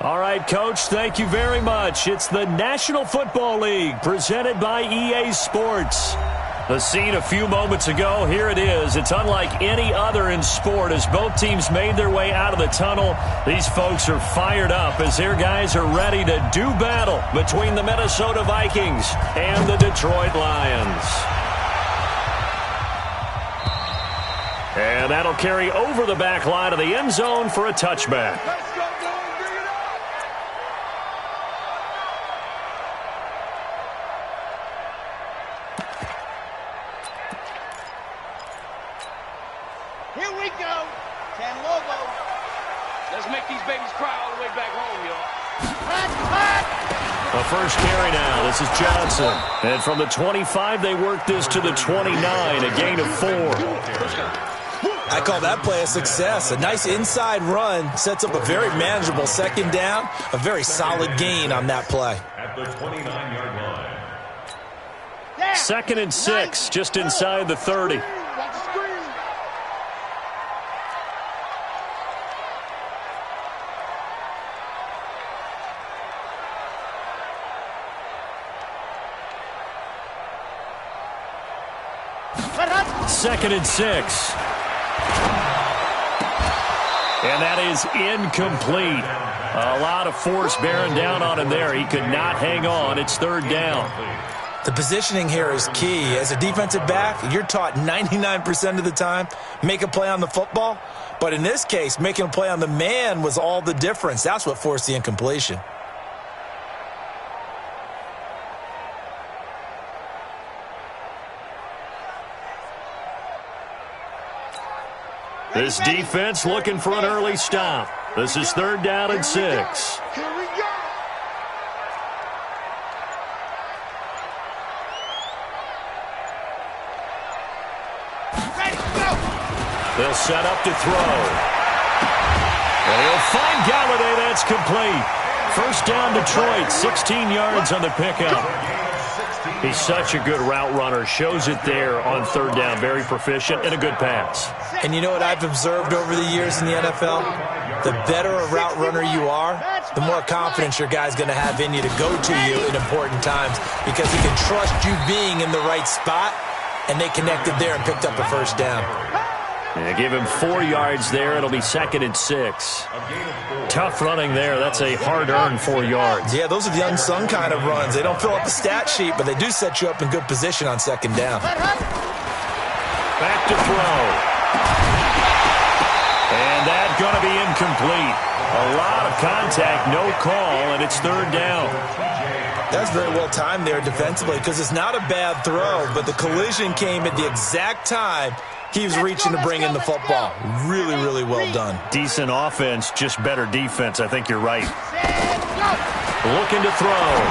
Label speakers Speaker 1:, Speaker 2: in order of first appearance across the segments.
Speaker 1: All right, Coach, thank you very much. It's the National Football League presented by EA Sports. The scene a few moments ago, here it is. It's unlike any other in sport as both teams made their way out of the tunnel. These folks are fired up as their guys are ready to do battle between the Minnesota Vikings and the Detroit Lions. And that'll carry over the back line of the end zone for a touchback.
Speaker 2: Here we go. Ten Lobo. Let's make these babies cry all the way back home, y'all.
Speaker 1: A first carry now. This is Johnson. And from the 25, they work this to the 29, a gain of 4.
Speaker 3: I call that play a success. A nice inside run sets up a very manageable second down. A very solid gain on that play.
Speaker 4: At the 29-yard line.
Speaker 1: 2nd and 6, just inside the 30. Second and 6. And that is incomplete. A lot of force bearing down on him there. He could not hang on. It's 3rd down.
Speaker 3: The positioning here is key. As a defensive back, you're taught 99% of the time, make a play on the football. But in this case, making a play on the man was all the difference. That's what forced the incompletion.
Speaker 1: This defense looking for an early stop. This is 3rd down and 6.
Speaker 2: Here we go.
Speaker 1: They'll set up to throw. And he'll find Galladay. That's complete. First down Detroit, 16 yards on the pickup. He's such a good route runner. Shows it there on 3rd down. Very proficient and a good pass.
Speaker 3: And you know what I've observed over the years in the NFL? The better a route runner you are, the more confidence your guy's going to have in you to go to you in important times because he can trust you being in the right spot, and they connected there and picked up a first down.
Speaker 1: They give him 4 yards there. It'll be 2nd and 6. Tough running there. That's a hard-earned 4 yards.
Speaker 3: Yeah, those are the unsung kind of runs. They don't fill up the stat sheet, but they do set you up in good position on 2nd down.
Speaker 1: Back to throw. And that's going to be incomplete. A lot of contact, no call, and it's 3rd down.
Speaker 3: That's very well timed there defensively because it's not a bad throw, but the collision came at the exact time he was reaching to bring in the football. Really, really well done.
Speaker 1: Decent offense, just better defense. I think you're right. Looking to throw.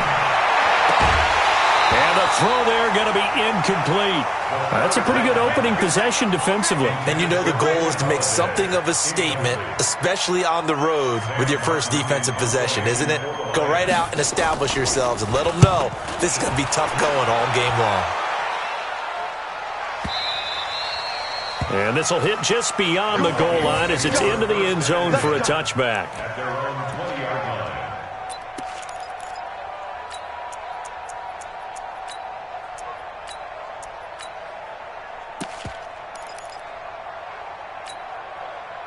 Speaker 1: And the throw there going to be incomplete. That's a pretty good opening possession defensively.
Speaker 3: And you know the goal is to make something of a statement, especially on the road with your first defensive possession, isn't it? Go right out and establish yourselves and let them know this is going to be tough going all game long.
Speaker 1: And this will hit just beyond the goal line as it's into the end zone for a touchback.
Speaker 4: At their own 20-yard line.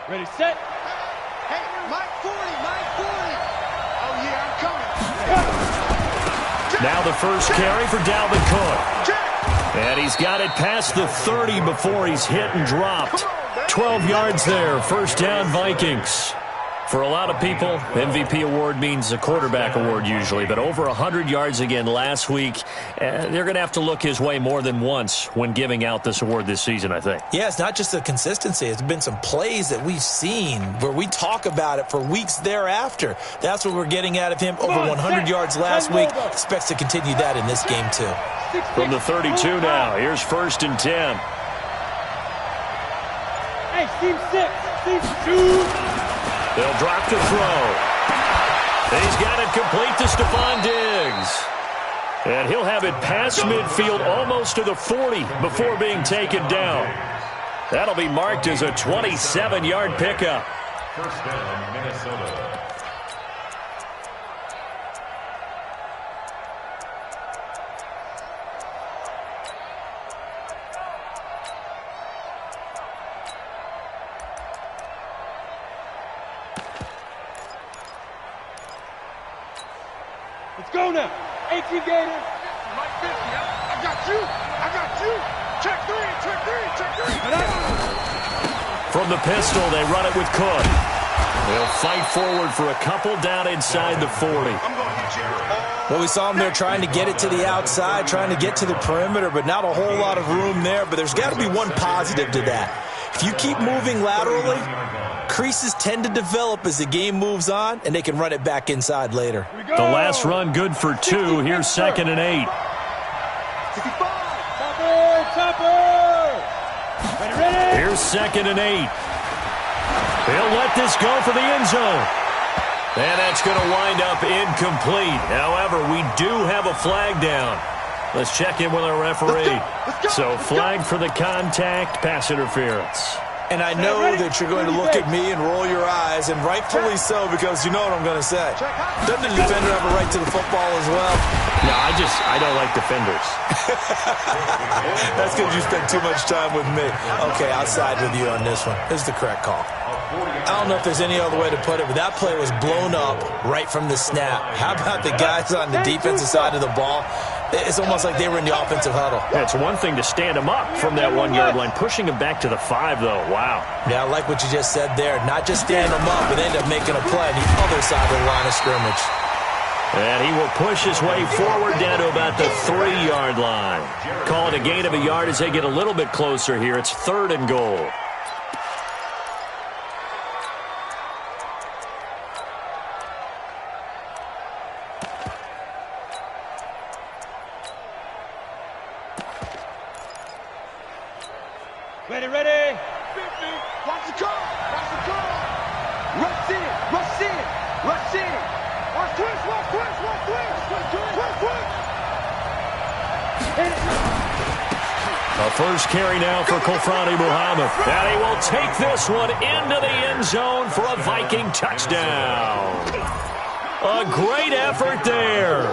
Speaker 2: Ready, set. Hey, Mike 40, Mike 40. Oh, yeah, I'm coming.
Speaker 1: Now the first carry for Dalvin Cook. And he's got it past the 30 before he's hit and dropped. 12 yards there, first down Vikings. For a lot of people, MVP award means a quarterback award usually, but over 100 yards again last week. They're going to have to look his way more than once when giving out this award this season, I think.
Speaker 3: Yeah, it's not just the consistency. It's been some plays that we've seen where we talk about it for weeks thereafter. That's what we're getting out of him. Over 100 yards last week. Expects to continue that in this game, too.
Speaker 1: From the 32 now, here's 1st and 10.
Speaker 2: Hey, team 6, team 2.
Speaker 1: They'll drop to throw. He's got it complete to Stephon Diggs. And he'll have it past midfield almost to the 40 before being taken down. That'll be marked as a 27-yard pickup.
Speaker 4: First down, Minnesota.
Speaker 2: Let's go now. 18 Gators. Right 50, I got you. I got you. Check three, check three, check three.
Speaker 1: From the pistol, they run it with Cook. They'll fight forward for a couple down inside the 40.
Speaker 3: Well, we saw them there trying to get it to the outside, trying to get to the perimeter, but not a whole lot of room there. But there's got to be one positive to that. If you keep moving laterally, creases tend to develop as the game moves on, and they can run it back inside later.
Speaker 1: The last run good for 2. Here's 2nd and 8. Here's 2nd and 8. They'll let this go for the end zone. And that's going to wind up incomplete. However, we do have a flag down. Let's check in with our referee. So, flag for the contact, pass interference.
Speaker 3: And I know that you're going to look at me and roll your eyes, and rightfully so, because you know what I'm going to say. Doesn't the defender have a right to the football as well?
Speaker 1: No, I don't like defenders.
Speaker 3: That's because you spent too much time with me. Okay, I'll side with you on this one. This is the correct call. I don't know if there's any other way to put it, but that play was blown up right from the snap. How about the guys on the defensive side of the ball? It's almost like they were in the offensive huddle.
Speaker 1: Yeah, it's one thing to stand them up from that 1-yard line. Pushing them back to the 5, though. Wow.
Speaker 3: Yeah, I like what you just said there. Not just stand them up, but end up making a play on the other side of the line of scrimmage.
Speaker 1: And he will push his way forward down to about the 3-yard line. Call it a gain of a yard as they get a little bit closer here. It's 3rd and goal.
Speaker 2: Ready, ready. 50. Watch the car. Watch the car. Rush in. Rush in. Rush in. Watch twist. Watch twist. Watch twist. Twist, twist.
Speaker 1: A first carry now for Kofrani Muhammad. And he will take this one into the end zone for a Viking touchdown. A great effort there.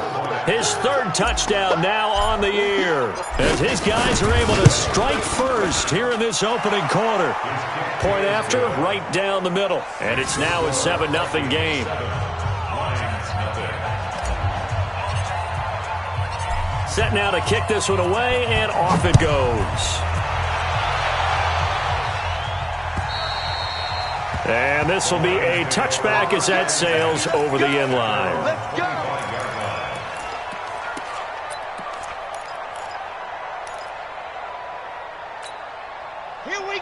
Speaker 1: His 3rd touchdown now on the year. As his guys are able to strike first here in this opening quarter. Point after, right down the middle. And it's now a 7-0 game. Set now to kick this one away, and off it goes. And this will be a touchback as that sails over the end line.
Speaker 2: Let's go.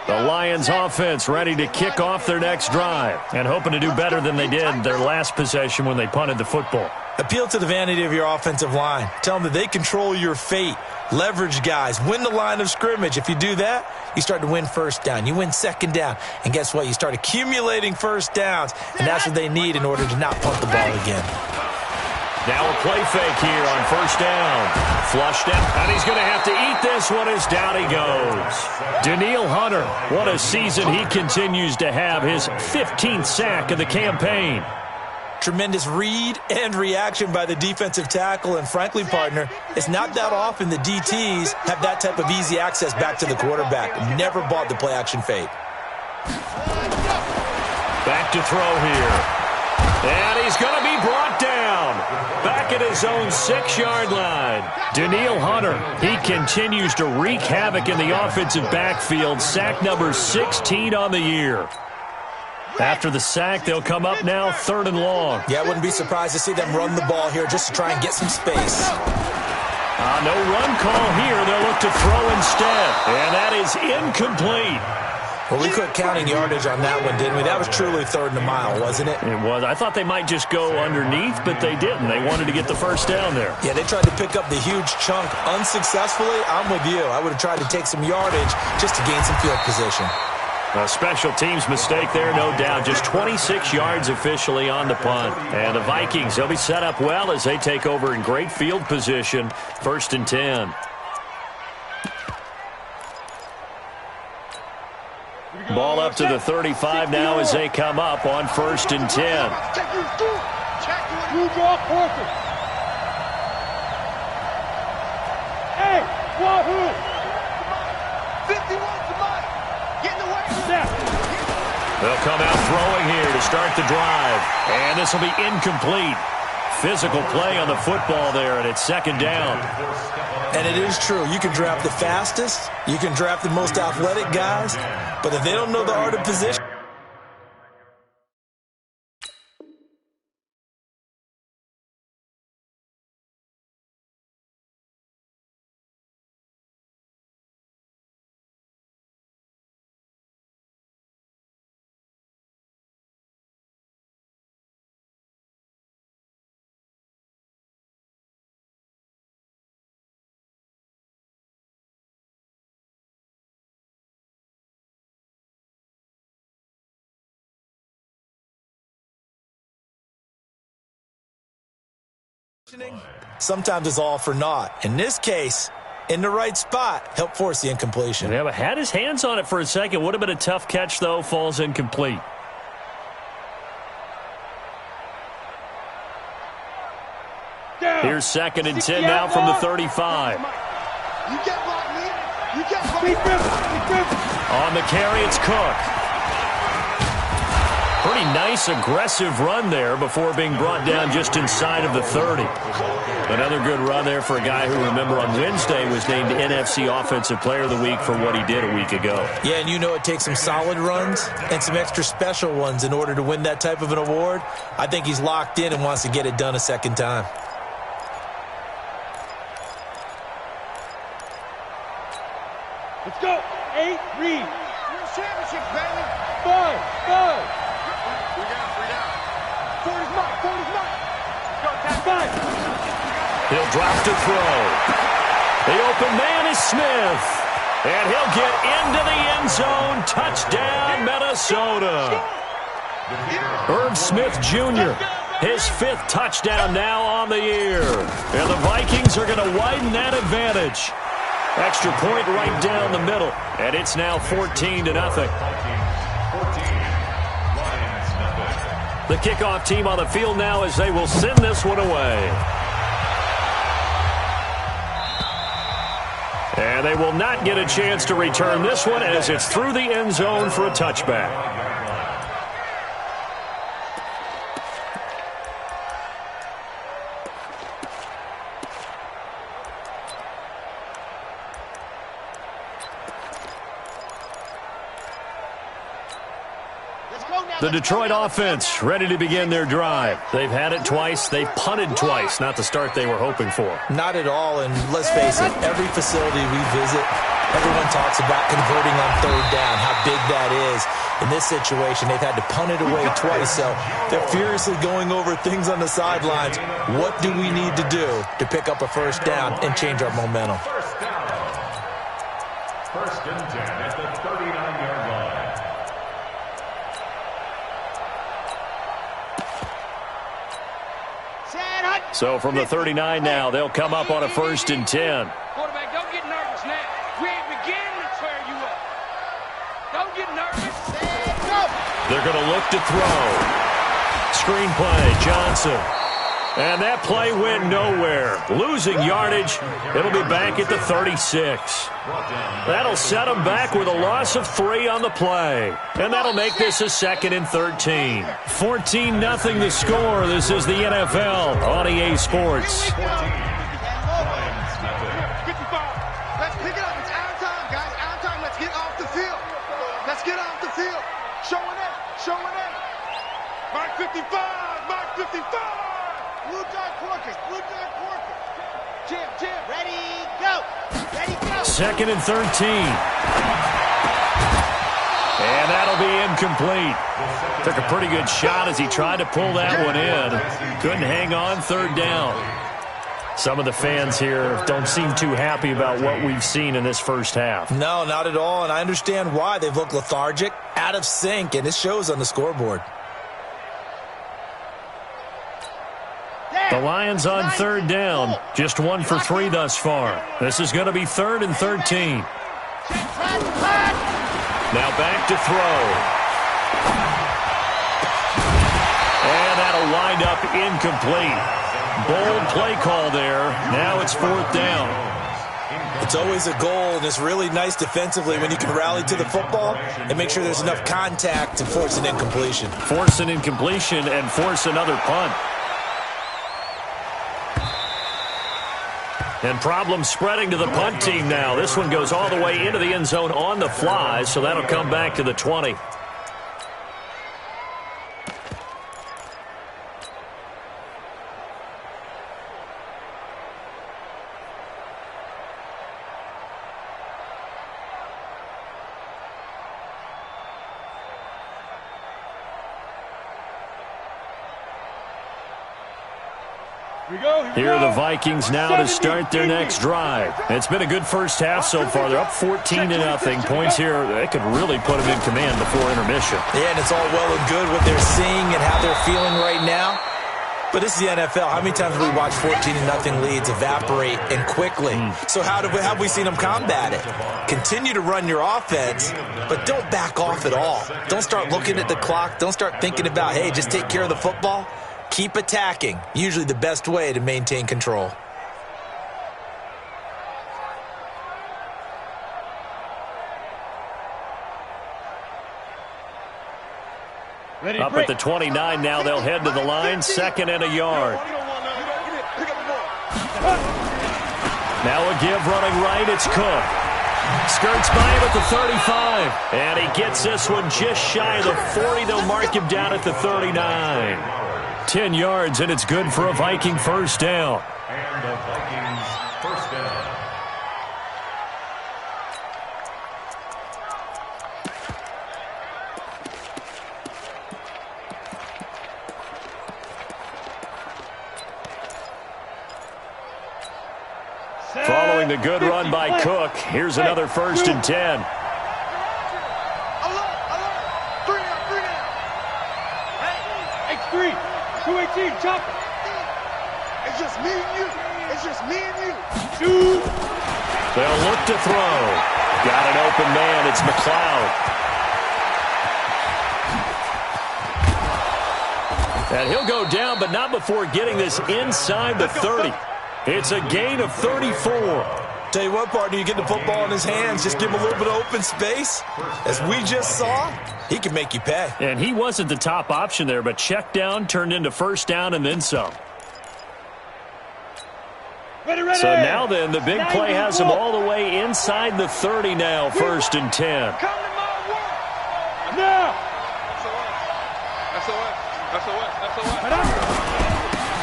Speaker 1: The Lions offense ready to kick off their next drive and hoping to do better than they did their last possession when they punted the football.
Speaker 3: Appeal to the vanity of your offensive line. Tell them that they control your fate. Leverage guys. Win the line of scrimmage. If you do that, you start to win first down. You win second down. And guess what? You start accumulating first downs. And that's what they need in order to not punt the ball again.
Speaker 1: Now a play fake here on first down. Flushed out, and he's going to have to eat this one as down he goes. Danielle Hunter, what a season he continues to have. His 15th sack of the campaign.
Speaker 3: Tremendous read and reaction by the defensive tackle. And frankly, partner, it's not that often the DTs have that type of easy access back to the quarterback. Never bought the play-action fade.
Speaker 1: Back to throw here. And he's going to be brought down. Back at his own 6-yard line. Danielle Hunter, he continues to wreak havoc in the offensive backfield. Sack number 16 on the year. After the sack, they'll come up now 3rd and long.
Speaker 3: Yeah, I wouldn't be surprised to see them run the ball here just to try and get some space.
Speaker 1: No run call here. They'll look to throw instead. And that is incomplete.
Speaker 3: Well, we quit counting yardage on that one, didn't we? That was truly 3rd and a mile, wasn't it?
Speaker 1: It was. I thought they might just go underneath, but they didn't. They wanted to get the first down there.
Speaker 3: Yeah, they tried to pick up the huge chunk unsuccessfully. I'm with you. I would have tried to take some yardage just to gain some field position.
Speaker 1: A special teams mistake there, no doubt. Just 26 yards officially on the punt. And the Vikings, they'll be set up well as they take over in great field position. 1st and 10. Ball up to the 35 now as they come up on 1st and 10.
Speaker 2: You draw perfect. Hey, Wahoo! 51 to Mike. Getting away from that.
Speaker 1: They'll come out throwing here to start the drive. And this will be incomplete. physical play on the football there, and it's second down.
Speaker 3: And it is true. You can draft the fastest. You can draft the most athletic guys. But if they don't know the art of position, sometimes it's all for naught. In this case, in the right spot, help force the incompletion.
Speaker 1: Yeah, but had his hands on it for a second. Would have been a tough catch, though. Falls incomplete. Here's second and 10 now from the 35. On the carry, it's Cook. Pretty nice, aggressive run there before being brought down just inside of the 30. Another good run there for a guy who, remember, on Wednesday was named NFC Offensive Player of the Week for what he did a week ago.
Speaker 3: Yeah, and you know it takes some solid runs and some extra special ones in order to win that type of an award. I think he's locked in and wants to get it done a second time.
Speaker 2: Let's go. 8, read. We're championships, baby. 5. We down. Forward is mine. Go, tap 5.
Speaker 1: He'll drop to throw. The open man is Smith. And he'll get into the end zone. Touchdown, Minnesota. Irv Smith Jr., his 5th touchdown now on the year. And the Vikings are going to widen that advantage. Extra point right down the middle. And it's now 14-0. The kickoff team on the field now as they will send this one away. And they will not get a chance to return this one as it's through the end zone for a touchback. The Detroit offense ready to begin their drive. They've had it twice. They've punted twice. Not the start they were hoping for.
Speaker 3: Not at all, and let's face it, every facility we visit, everyone talks about converting on third down, how big that is. In this situation, they've had to punt it away twice, so they're furiously going over things on the sidelines. What do we need to do to pick up a first down and change our momentum?
Speaker 4: First and 10 at the 39-yard line.
Speaker 1: So from the 39 now, they'll come up on a 1st and 10.
Speaker 2: Quarterback, don't get nervous now. We ain't beginning to tear you up. Don't get nervous.
Speaker 1: They're going to look to throw. Screenplay, Johnson. And that play went nowhere. Losing yardage. It'll be back at the 36. That'll set them back with a loss of 3 on the play. And that'll make this a 2nd and 13. 14-0 the score. This is the NFL on EA Sports.
Speaker 2: 55. Let's pick it up. It's our time, guys. Our time. Let's get off the field. Let's get off the field. Showing it. Mark 55. Blue dot Porkers. Jim. Ready, go.
Speaker 1: 2nd and 13. And that'll be incomplete. Took a pretty good shot as he tried to pull that one in. Couldn't hang on, 3rd down. Some of the fans here don't seem too happy about what we've seen in this first half.
Speaker 3: No, not at all, and I understand why. They've looked lethargic, out of sync, and it shows on the scoreboard.
Speaker 1: The Lions on 3rd down. Just 1 for 3 thus far. This is going to be 3rd and 13. Now back to throw. And that'll wind up incomplete. Bold play call there. Now it's 4th down.
Speaker 3: It's always a goal, and it's really nice defensively when you can rally to the football and make sure there's enough contact to force an incompletion.
Speaker 1: Force an incompletion and force another punt. And problems spreading to the punt team now. This one goes all the way into the end zone on the fly, so that'll come back to the 20. Here are the Vikings now to start their next drive. It's been a good first half so far. They're up 14-0. Points here, they could really put them in command before intermission.
Speaker 3: Yeah, and it's all well and good what they're seeing and how they're feeling right now. But this is the NFL. How many times have we watched 14-0 leads evaporate and quickly? So how have we seen them combat it? Continue to run your offense, but don't back off at all. Don't start looking at the clock. Don't start thinking about, hey, just take care of the football. Keep attacking. Usually the best way to maintain control.
Speaker 1: Up at the 29 now, they'll head to the line, 2nd and a yard. Now a give running right, it's Cook. Skirts by him at the 35, and he gets this one just shy of the 40. They'll mark him down at the 39. 10 yards, and it's good for a Viking first down.
Speaker 4: And the Vikings first down.
Speaker 1: Following the good run by Cook, here's another 1st and 10.
Speaker 2: X3, 218, chop it. It's just me and you. It's just me and you. Shoot.
Speaker 1: They'll look to throw. Got an open man. It's McLeod. And he'll go down, but not before getting this inside the 30. It's a gain of 34.
Speaker 3: Tell you what, partner, you get the football in his hands, just give him a little bit of open space. As we just saw, he can make you pay.
Speaker 1: And he wasn't the top option there, but check down turned into first down and then some.
Speaker 2: Ready, ready.
Speaker 1: So now then, the big play has him all the way inside the 30 now, 1st and 10.
Speaker 2: Come to my work. Now. SOS.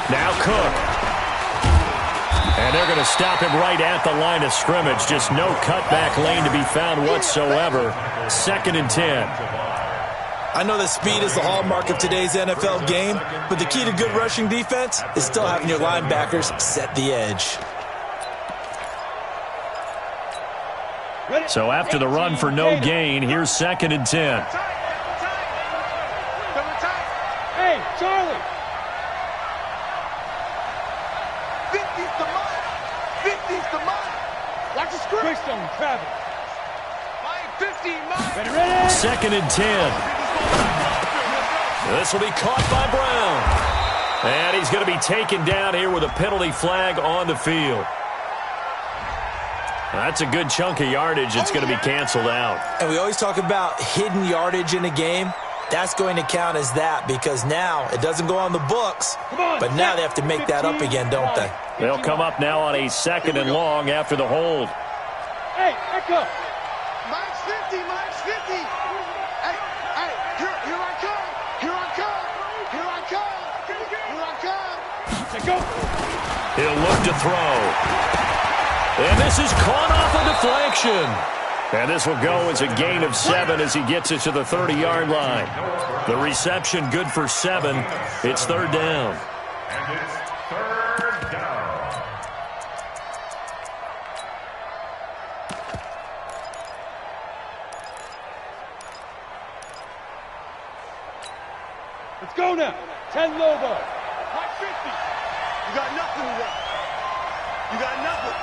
Speaker 1: Now Cook. And they're going to stop him right at the line of scrimmage. Just no cutback lane to be found whatsoever. 2nd and 10.
Speaker 3: I know that speed is the hallmark of today's NFL game, but the key to good rushing defense is still having your linebackers set the edge.
Speaker 1: So after the run for no gain, here's 2nd and 10.
Speaker 2: Hey, Charlie. 50's the mine. 50's the mine. Watch the script. Twist on Travis. Mine 15, mine. Ready.
Speaker 1: 2nd and 10. This will be caught by Brown. And he's going to be taken down here with a penalty flag on the field. That's a good chunk of yardage. It's going to be canceled out.
Speaker 3: And we always talk about hidden yardage in a game. That's going to count as that because now it doesn't go on the books, but now they have to make that up again, don't they?
Speaker 1: They'll come up now on a 2nd and long after the hold.
Speaker 2: Hey, echo. Mike's 50, Mike's 50. Hey, here I come. Here I come. Here I come. Here I come. Let's go.
Speaker 1: He'll look to throw. And this is caught off a deflection. And this will go as a gain of 7 as he gets it to the 30-yard line. The reception good for 7. It's 3rd down.
Speaker 4: And it's 3rd down.
Speaker 2: Let's go now. 10 Lobo. Mike 50. You got nothing today. You got nothing.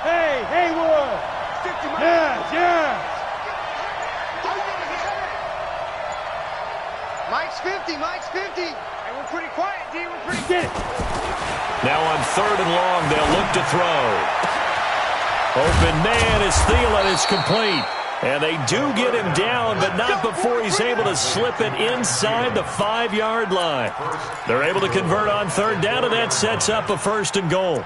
Speaker 2: Hey, Haywood. 50, Mike. Yes. Mike's 50, Mike's 50. And we're pretty quiet, D. We're pretty good.
Speaker 1: Now on 3rd and long, they'll look to throw. Open man is Thielen. It's complete. And they do get him down, but not before he's able to slip it inside the 5-yard line. They're able to convert on 3rd down, and that sets up a 1st and goal.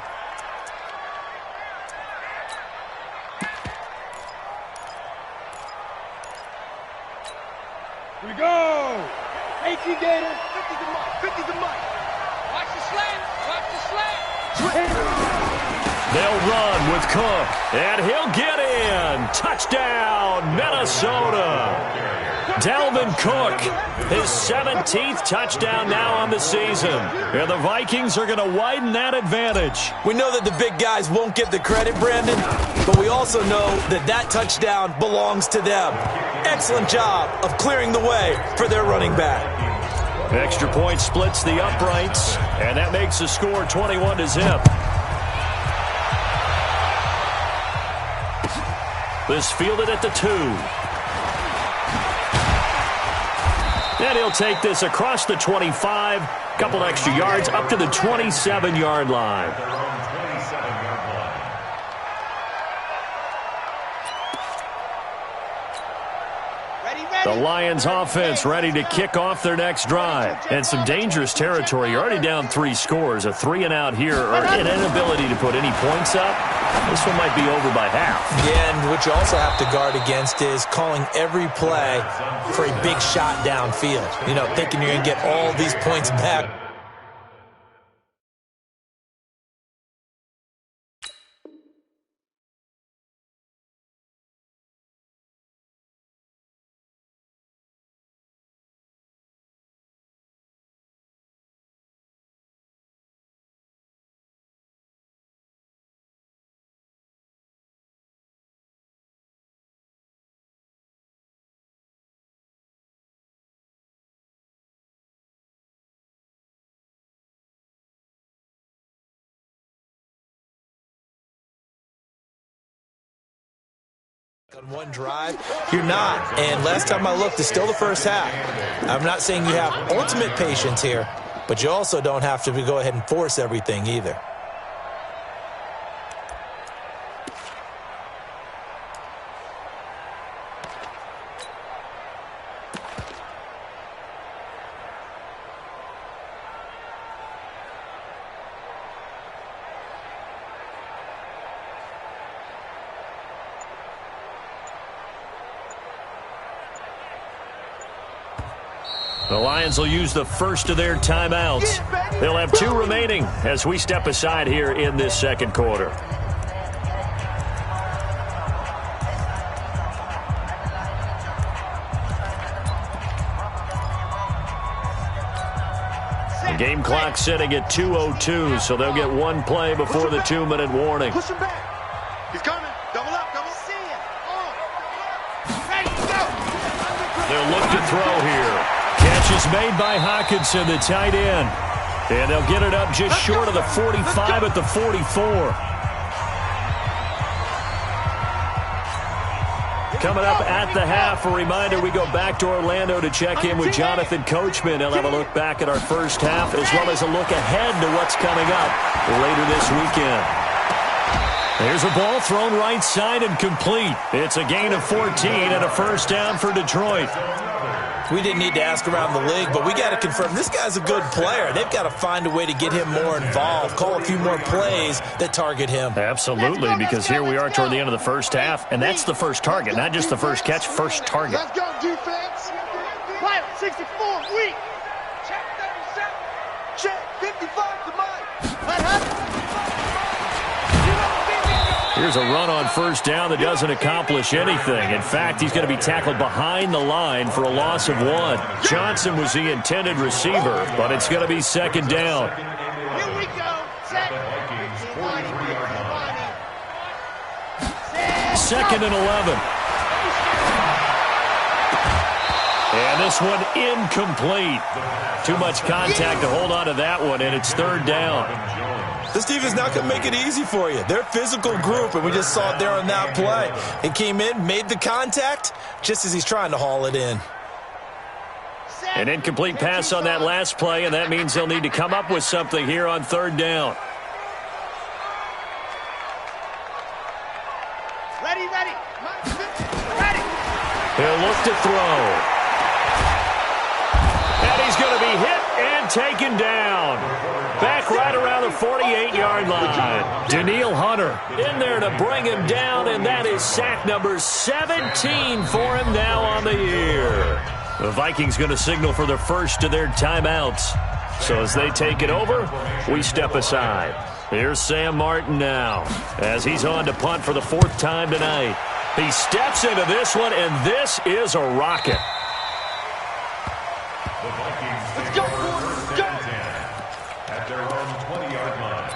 Speaker 2: 50 Gator. 50 to Mike. 50 to Mike. Watch the slant. Watch the slant.
Speaker 1: They'll run with Cook, and he'll get in. Touchdown, Minnesota. Dalvin Cook, his 17th touchdown now on the season. And the Vikings are going to widen that advantage.
Speaker 3: We know that the big guys won't get the credit, Brandon, but we also know that that touchdown belongs to them. Excellent job of clearing the way for their running back.
Speaker 1: Extra point splits the uprights, and that makes the score 21-0. This fielded at the 2. And he'll take this across the 25, couple extra yards, up to the 27-yard line. The Lions offense ready to kick off their next drive. And some dangerous territory. You're already down 3 scores. A 3-and-out here, or an inability to put any points up. This one might be over by half.
Speaker 3: Yeah, and what you also have to guard against is calling every play for a big shot downfield. You know, thinking you're going to get all these points back. On one drive, you're not. And last time I looked, it's still the first half. I'm not saying you have ultimate patience here, but you also don't have to go ahead and force everything either.
Speaker 1: The Lions will use the first of their timeouts. They'll have 2 remaining as we step aside here in this second quarter. The game clock sitting at 2:02, so they'll get 1 play before the 2-minute warning.
Speaker 2: Push him back. He's coming. Double up. Double. See it. Ready to go.
Speaker 1: They'll look to throw here. Catch is made by Hawkinson, the tight end. And they'll get it up just short of the 45 at the 44. Coming up at the half, a reminder, we go back to Orlando to check in with Jonathan Coachman. He'll have a look back at our first half as well as a look ahead to what's coming up later this weekend. There's a ball thrown right side and complete. It's a gain of 14 and a first down for Detroit.
Speaker 3: We didn't need to ask around the league, but we got to confirm this guy's a good player. They've got to find a way to get him more involved, call a few more plays that target him.
Speaker 1: Absolutely, because here we are toward the end of the first half, and that's the first target, not just the first catch, first target.
Speaker 2: Let's go, defense. Quiet, 64, weak. Check 37. Check 55 to Mike. Let happen.
Speaker 1: Here's a run on first down that doesn't accomplish anything. In fact, he's going to be tackled behind the line for a loss of 1. Johnson was the intended receiver, but it's going to be second down.
Speaker 2: Here we go. Set.
Speaker 1: Second and 11. And this one incomplete. Too much contact to hold on to that one, and it's third down.
Speaker 3: This defense not going to make it easy for you. They're a physical group, and we just saw it there on that play. It came in, made the contact, just as he's trying to haul it in.
Speaker 1: An incomplete pass on that last play, and that means they'll need to come up with something here on third down.
Speaker 2: Ready.
Speaker 1: He'll look to throw. And he's going to be hit and taken down. Back right around the 48-yard line. Danielle Hunter in there to bring him down, and that is sack number 17 for him now on the year. The Vikings going to signal for the first of their timeouts. So as they take it over, we step aside. Here's Sam Martin now as he's on to punt for the 4th time tonight. He steps into this one, and this is a rocket.
Speaker 4: The Vikings take first and 10 at their own 20-yard line.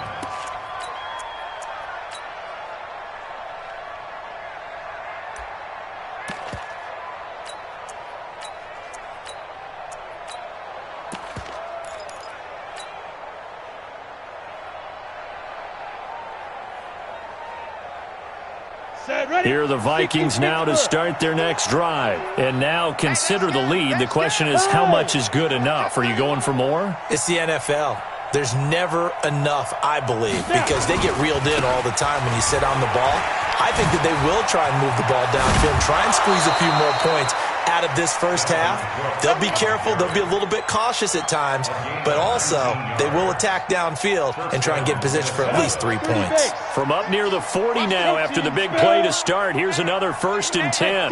Speaker 1: Here are the Vikings now to start their next drive. And now consider the lead. The question is, how much is good enough? Are you going for more?
Speaker 3: It's the NFL. There's never enough, I believe, because they get reeled in all the time when you sit on the ball. I think that they will try and move the ball downfield, try and squeeze a few more points out of this first half. They'll be careful. They'll be a little bit cautious at times, but also they will attack downfield and try and get in position for at least 3 points.
Speaker 1: From up near the 40 now after the big play to start, here's another 1st and 10.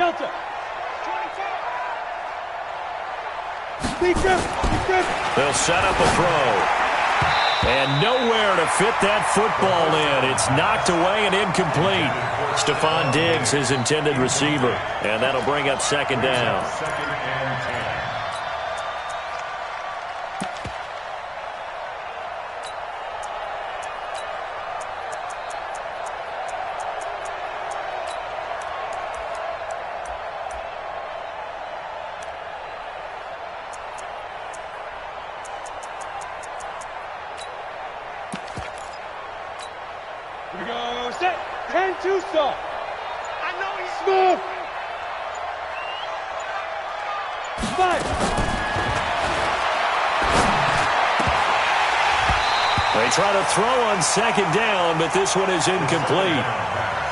Speaker 1: They'll set up a throw. And nowhere to fit that football in. It's knocked away and incomplete. Stephon Diggs, his intended receiver. And that'll bring up 2nd down.
Speaker 4: 2nd and 10.
Speaker 2: Here we go. Set. 10-2 stop. I know he's smooth. 5.
Speaker 1: They try to throw on 2nd down, but this one is incomplete.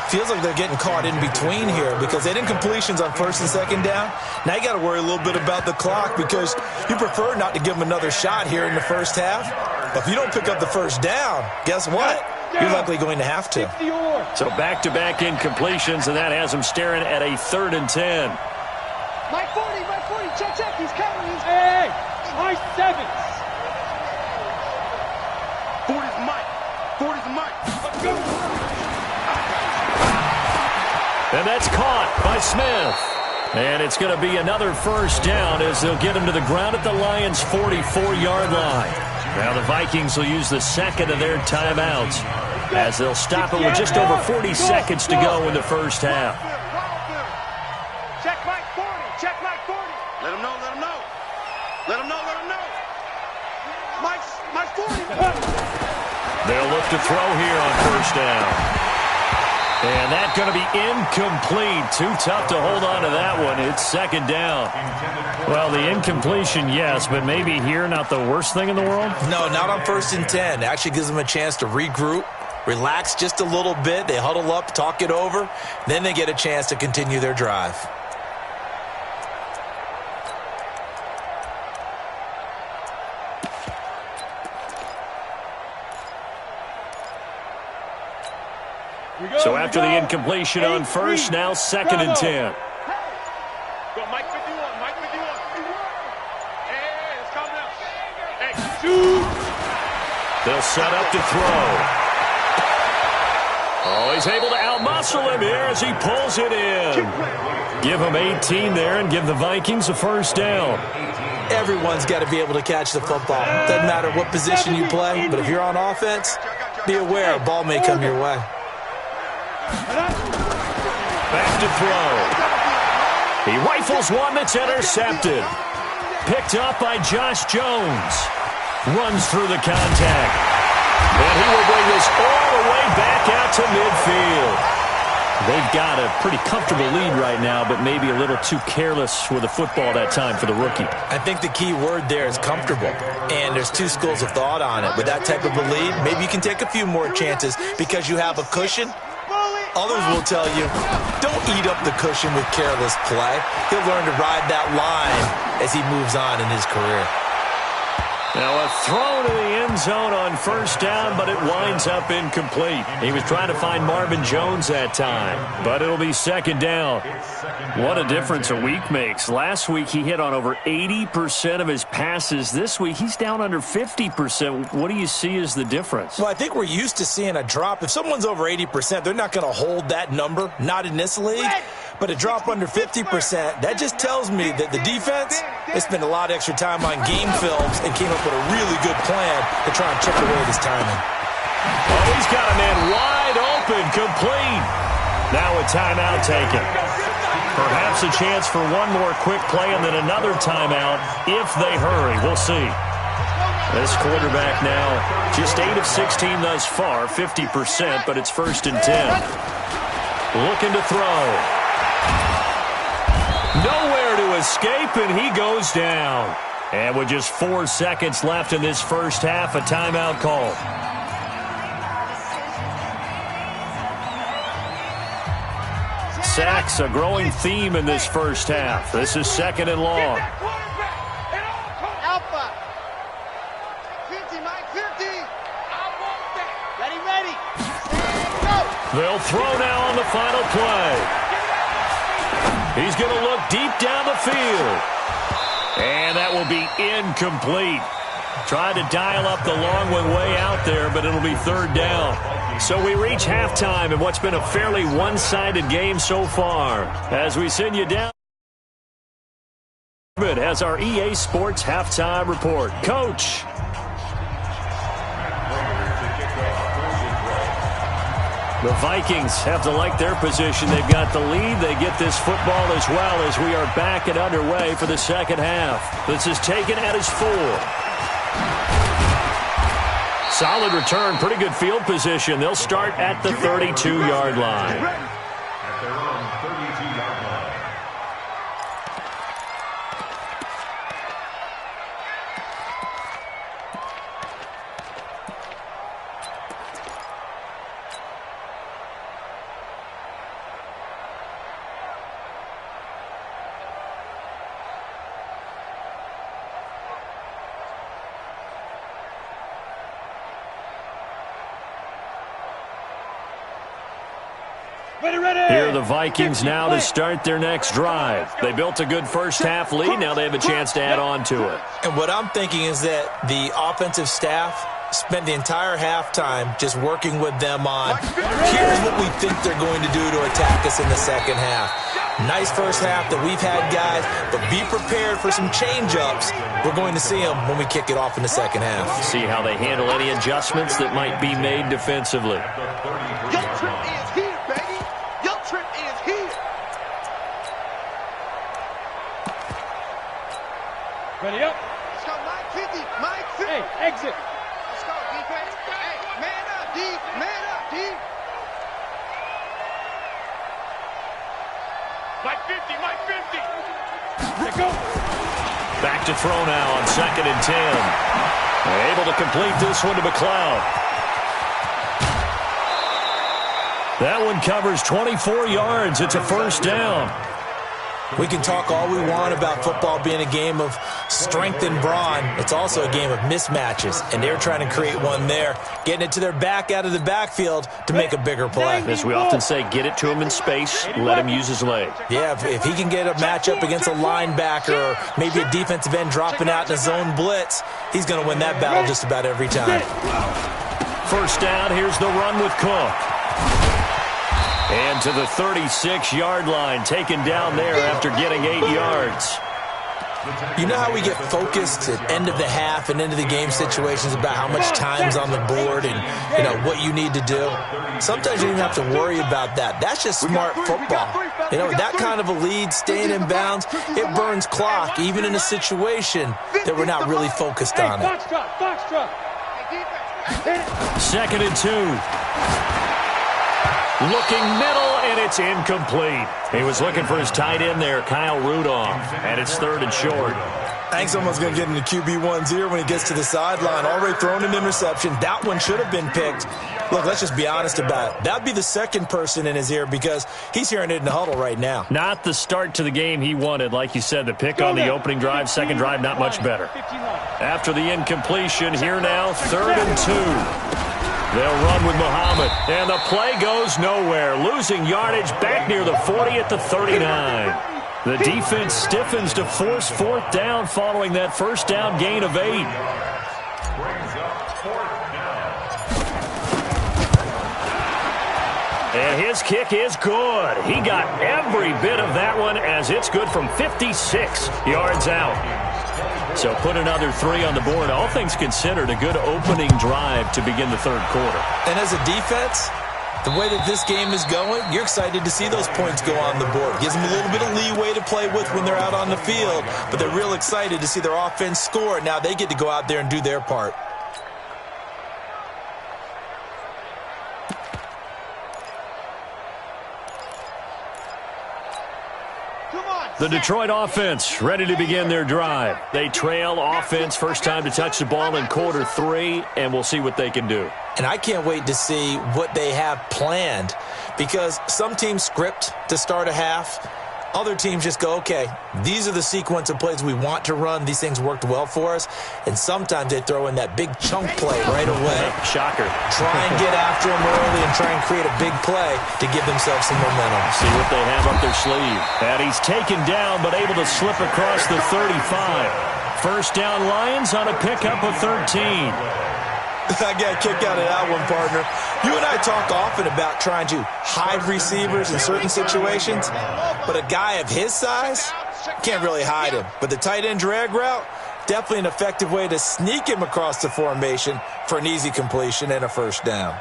Speaker 3: Feels like they're getting caught in between here because they had incompletions on 1st and 2nd down. Now you got to worry a little bit about the clock because you prefer not to give them another shot here in the first half. But if you don't pick up the 1st down, guess what? You're likely going to have to.
Speaker 1: So back-to-back incompletions, and that has them staring at a 3rd and 10.
Speaker 2: Mike 40, Mike 40. Check. He's coming. Hey. Mike 7. 40's Mike. 40's Mike. Let's go.
Speaker 1: And that's caught by Smith. And it's going to be another 1st down as they'll get him to the ground at the Lions' 44-yard line. Now the Vikings will use the 2nd of their timeouts as they'll stop it with just over 40 seconds to go in the first half.
Speaker 2: Check Mike 40. Check Mike 40. Let him know. Let him know. Mike 40.
Speaker 1: They'll look to throw here on 1st down. And that's going to be incomplete. Too tough to hold on to that one. It's 2nd down. Well, the incompletion, yes, but maybe here not the worst thing in the world?
Speaker 3: No, not on 1st and 10. It actually gives them a chance to regroup, relax just a little bit. They huddle up, talk it over. Then they get a chance to continue their drive.
Speaker 1: So after the incompletion on 1st, now 2nd and 10.
Speaker 2: Go, Mike 51. Hey, let's calm down. Hey, shoot.
Speaker 1: They'll set up to throw. Oh, he's able to outmuscle him here as he pulls it in. Give him 18 there and give the Vikings a 1st down.
Speaker 3: Everyone's got to be able to catch the football. Doesn't matter what position you play, but if you're on offense, be aware a ball may come your way.
Speaker 1: Back to throw. He rifles one that's intercepted. Picked up by Josh Jones. Runs through the contact. And he will bring this all the way back out to midfield. They've got a pretty comfortable lead right now, but maybe a little too careless with the football that time for the rookie.
Speaker 3: I think the key word there is comfortable. And there's two schools of thought on it. With that type of a lead, maybe you can take a few more chances because you have a cushion. Others will tell you, don't eat up the cushion with careless play. He'll learn to ride that line as he moves on in his career.
Speaker 1: Now a throw to the end zone on first down, but it winds up incomplete. He was trying to find Marvin Jones that time, but it'll be second down. What a difference a week makes. Last week he hit on over 80% of his passes. This week he's down under 50%. What do you see as the difference?
Speaker 3: Well, I think we're used to seeing a drop. If someone's over 80%, they're not going to hold that number, not in this league. But a drop under 50%, that just tells me that the defense, they spent a lot of extra time on game films and came up with a really good plan to try and chip away this timing.
Speaker 1: Oh, he's got a man wide open, complete. Now a timeout taken. Perhaps a chance for one more quick play and then another timeout if they hurry. We'll see. This quarterback now just 8 of 16 thus far, 50%, but it's 1st and 10. Looking to throw. Nowhere to escape, and he goes down. And with just 4 seconds left in this first half, a timeout call. Sacks, a growing theme in this first half. This is 2nd and long.
Speaker 2: Alpha. 50, Mike, 50. I want that. Ready. Go.
Speaker 1: They'll throw now on the final play. He's going to look deep down the field. And that will be incomplete. Tried to dial up the long one way out there, but it'll be 3rd down. So we reach halftime in what's been a fairly one-sided game so far. As we send you down, it has our EA Sports halftime report. Coach. The Vikings have to like their position. They've got the lead. They get this football as well as we are back and underway for the second half. This is taken at his 4. Solid return, pretty good field position. They'll start at the 32-yard line.
Speaker 4: At their own 32-yard line.
Speaker 1: Here are the Vikings now to start their next drive. They built a good first half lead. Now they have a chance to add on to it.
Speaker 3: And what I'm thinking is that the offensive staff spent the entire halftime just working with them on, here's what we think they're going to do to attack us in the second half. Nice first half that we've had, guys, but be prepared for some change-ups. We're going to see them when we kick it off in the second half.
Speaker 1: See how they handle any adjustments that might be made defensively.
Speaker 2: Your trip is here, baby. Your trip is here.
Speaker 5: Ready up.
Speaker 2: Let's go, Mike 50. Mike 50.
Speaker 5: Hey, exit.
Speaker 2: Let's go, defense. Hey, man up, D. Man up, D.
Speaker 5: Mike 50, Mike 50. Let go.
Speaker 1: Back to throw now on 2nd and 10. Able to complete this one to McLeod. That one covers 24 yards. It's a first down.
Speaker 3: We can talk all we want about football being a game of strength and brawn. It's also a game of mismatches, and they're trying to create one there, getting it to their back out of the backfield to make a bigger play.
Speaker 1: As we often say, get it to him in space, let him use his leg.
Speaker 3: Yeah, if he can get a matchup against a linebacker or maybe a defensive end dropping out in a zone blitz, he's going to win that battle just about every time.
Speaker 1: First down, here's the run with Cook. And to the 36-yard line, taken down there after getting 8 yards.
Speaker 3: You know how we get focused at end of the half and into the game situations about how much time's on the board and, you know, what you need to do? Sometimes you don't even have to worry about that. That's just smart football. You know, that kind of a lead, staying in bounds, it burns clock, even in a situation that we're not really focused on it.
Speaker 5: Foxtrot.
Speaker 1: 2nd and 2. Looking middle, and it's incomplete. He was looking for his tight end there, Kyle Rudolph, and it's 3rd and short.
Speaker 3: I think someone's going to get into QB1's ear when he gets to the sideline. Already thrown an interception. That one should have been picked. Look, let's just be honest about it. That'd be the second person in his ear because he's hearing it in the huddle right now.
Speaker 1: Not the start to the game he wanted. Like you said, the pick on the opening drive, second drive, not much better. After the incompletion, here now, 3rd and 2. They'll run with Muhammad, and the play goes nowhere. Losing yardage back near the 40 at the 39. The defense stiffens to force 4th down following that first down gain of 8.
Speaker 4: Brings up 4th down.
Speaker 1: And his kick is good. He got every bit of that one as it's good from 56 yards out. So put another 3 on the board. All things considered, a good opening drive to begin the 3rd quarter.
Speaker 3: And as a defense, the way that this game is going, you're excited to see those points go on the board. Gives them a little bit of leeway to play with when they're out on the field, but they're real excited to see their offense score. Now they get to go out there and do their part.
Speaker 1: The Detroit offense ready to begin their drive. They trail offense, first time to touch the ball in quarter 3, and we'll see what they can do.
Speaker 3: And I can't wait to see what they have planned because some teams script to start a half. Other teams just go, okay, these are the sequence of plays we want to run. These things worked well for us. And sometimes they throw in that big chunk play right away.
Speaker 1: Shocker.
Speaker 3: Try and get after them early and try and create a big play to give themselves some momentum.
Speaker 1: See what they have up their sleeve. And he's taken down but able to slip across the 35. First down Lions on a pickup of 13.
Speaker 3: I got a kick out of that one, partner. You and I talk often about trying to hide receivers in certain situations, but a guy of his size can't really hide him. But the tight end drag route, definitely an effective way to sneak him across the formation for an easy completion and a first down.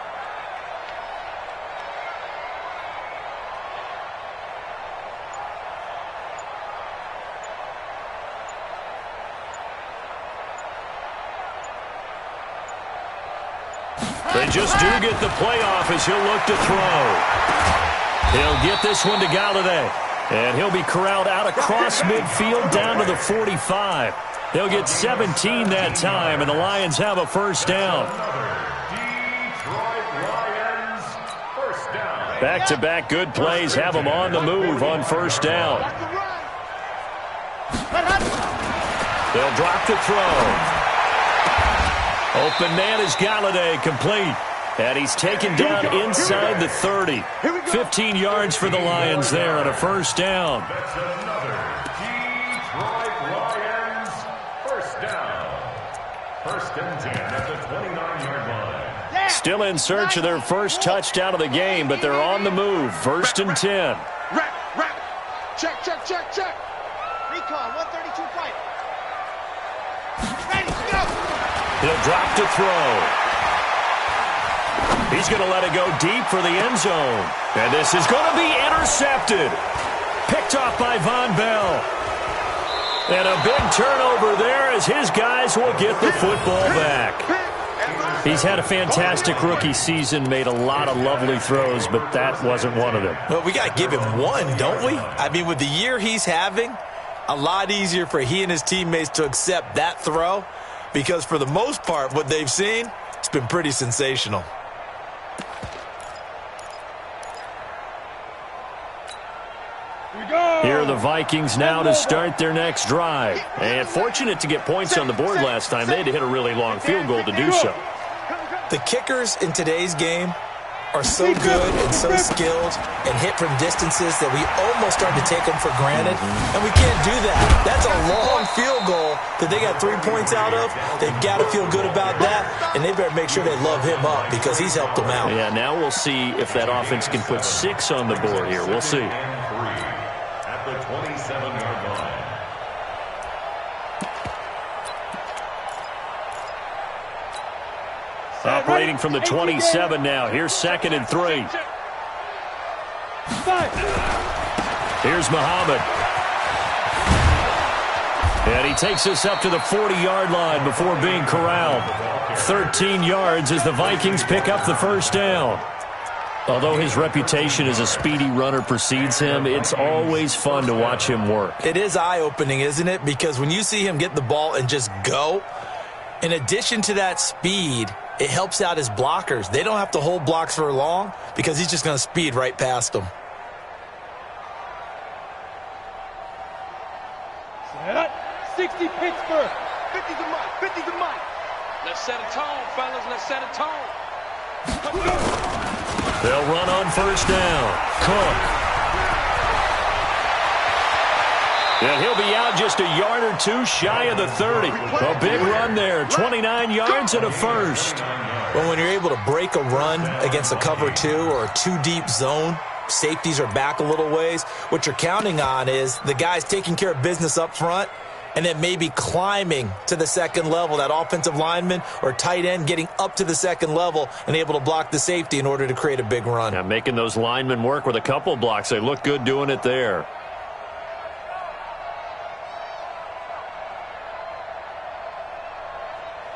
Speaker 1: They just do get the playoff as he'll look to throw. He'll get this one to Galladay. And he'll be corralled out across midfield down to the 45. They'll get 17 that time, and the Lions have a first down. Back-to-back good plays have them on the move on first down. They'll drop to throw. Open man is Galladay, complete. And he's taken down inside the 30. 15 yards for the Lions there on a first down.
Speaker 4: That's another Detroit Lions first down. 1st and 10 at the 29-yard line.
Speaker 1: Still in search of their first touchdown of the game, but they're on the move. 1st and 10.
Speaker 2: Rap. Check. Recon, 132 fight. Ready, go.
Speaker 1: He'll drop to throw. He's going to let it go deep for the end zone. And this is going to be intercepted. Picked off by Von Bell. And a big turnover there as his guys will get the football back. He's had a fantastic rookie season, made a lot of lovely throws, but that wasn't one of them.
Speaker 3: Well, we got to give him one, don't we? I mean, with the year he's having, a lot easier for he and his teammates to accept that throw because for the most part, what they've seen, it's been pretty sensational.
Speaker 1: Here are the Vikings now to start their next drive. And fortunate to get points on the board last time. They had to hit a really long field goal to do so.
Speaker 3: The kickers in today's game are so good and so skilled and hit from distances that we almost start to take them for granted. And we can't do that. That's a long field goal that they got 3 points out of. They've got to feel good about that, and they better make sure they love him up because he's helped them out.
Speaker 1: Yeah, now we'll see if that offense can put 6 on the board here. We'll see.
Speaker 4: At the 27-yard line.
Speaker 1: Operating from the 27 now. Here's 2nd and 3. Here's Muhammad. And he takes us up to the 40-yard line before being corralled. 13 yards as the Vikings pick up the first down. Although his reputation as a speedy runner precedes him, it's always fun to watch him work.
Speaker 3: It is eye-opening, isn't it? Because when you see him get the ball and just go, in addition to that speed, it helps out his blockers. They don't have to hold blocks for long because he's just going to speed right past them.
Speaker 5: 60 Pittsburgh.
Speaker 2: 50's a mile. 50's a mile.
Speaker 5: Let's set a tone, fellas. Let's set a tone.
Speaker 1: They'll run on first down. Cook. And he'll be out just a yard or two shy of the 30. A big run there. 29 yards and a first.
Speaker 3: Well, when you're able to break a run against a cover 2 or a 2-deep zone, safeties are back a little ways. What you're counting on is the guys taking care of business up front and then maybe climbing to the second level, that offensive lineman or tight end getting up to the second level and able to block the safety in order to create a big run.
Speaker 1: Yeah, making those linemen work with a couple blocks. They look good doing it there.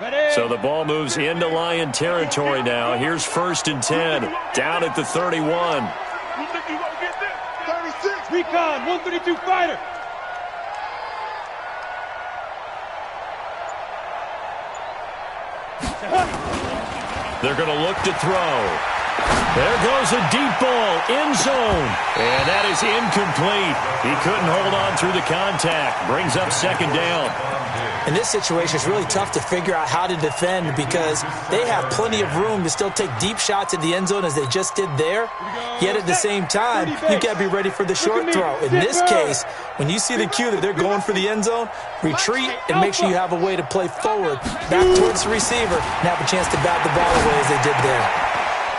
Speaker 5: Ready.
Speaker 1: So the ball moves into Lion territory now. Here's 1st and 10, down at the 31.
Speaker 5: You think you gonna get this?
Speaker 2: 36.
Speaker 5: Recon, 132 fighter.
Speaker 1: They're going to look to throw. There goes a deep ball, end zone. And that is incomplete. He couldn't hold on through the contact. Brings up 2nd down.
Speaker 3: In this situation, it's really tough to figure out how to defend because they have plenty of room to still take deep shots at the end zone as they just did there. Yet at the same time, you got to be ready for the short throw. In this case, when you see the cue that they're going for the end zone, retreat and make sure you have a way to play forward, back towards the receiver, and have a chance to bat the ball away as they did there.